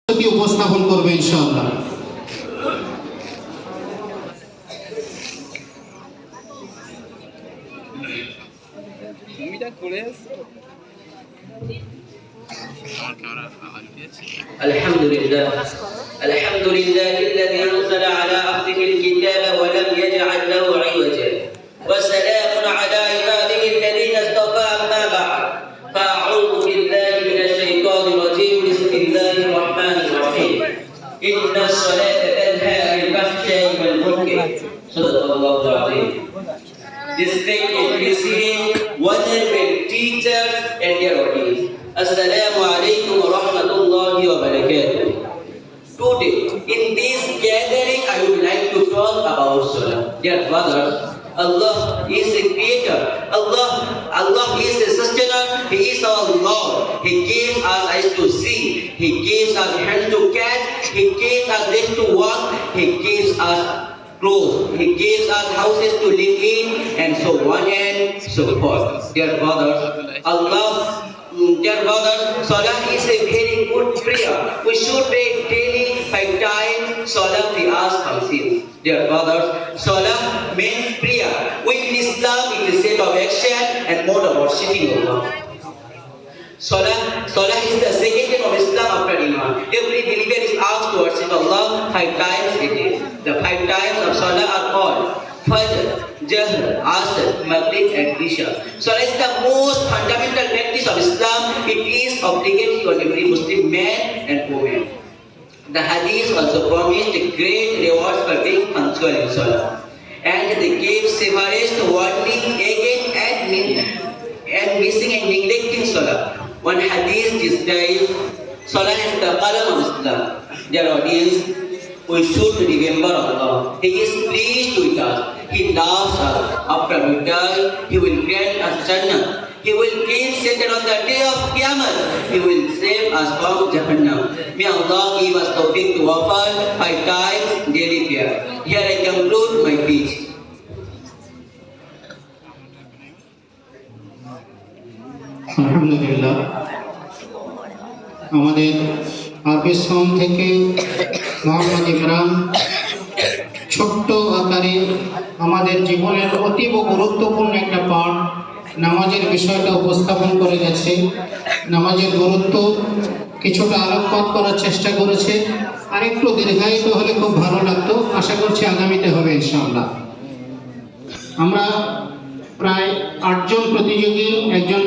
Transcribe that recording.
উপস্থাপন করবে ইনশাআল্লাহ। الحمد لله الذي أنزل على عبده الكتاب ولم يجعل له عوجا وسلام على عباده الذين اصطفى أما بعد فأعوذ بالله من الشيطان الرجيم بسم الله الرحمن الرحيم إن الصلاة تنهى عن الفحشاء والمنكر صدق الله العظيم. Respected listening, honorable teachers and dear audience, Assalamu alaikum wa rahmatullahi wa barakatuh. Today, in this gathering, I would like to talk about Salah. Dear brothers, Allah is a creator. Allah is a sustainer. He is our Lord. He gives us eyes to see. He gives us hands to catch. He gives us legs to walk. He gives us clothes. He gives us houses to live in, and so on and so forth. Dear brothers, Salah is a very good prayer. We should pray daily 5 times. Salah we ask ourselves. Dear brothers, Salah means prayer. In Islam, it is a set of action and mode of worshiping Allah. Salah is the second of Islam after Iman. Every believer is asked to worship Allah 5 times a day. The 5 times of Salah are called Fajr, Jahr, Asr, Maghrib and Isha. Salah is the most fundamental practice of Islam. It is obligatory on every Muslim man and woman. The Hadith also promised great rewards for being punctual in Salah. And they gave severest warning again and missing and neglecting Salah. One Hadith describes Salah is the qalam of Islam. Dear audience, we should remember Allah. He is pleased with us. He loves us. After we die, He will grant us Jannah. He will give Satan on the day of Qiyamah. He will save us from Jahannam. May Allah give us tawfiq to offer 5 times daily prayer. Here I conclude my speech. আলহামদুলিল্লাহ, আমাদের আরবিসম থেকে মোহাম্মদ ইমরান ছোট্ট আকারে আমাদের জীবনের অতীব গুরুত্বপূর্ণ একটা পাঠ নামাজের বিষয়টা উপস্থাপন করে গেছে। নামাজের গুরুত্ব কিছুটা আলোকপাত করার চেষ্টা করেছে। আর একটু দীর্ঘায়িত হলে খুব ভালো লাগতো। আশা করছি আগামীতে হবে ইনশাআল্লাহ। আমরা প্রায় 8 জন প্রতিযোগী, একজন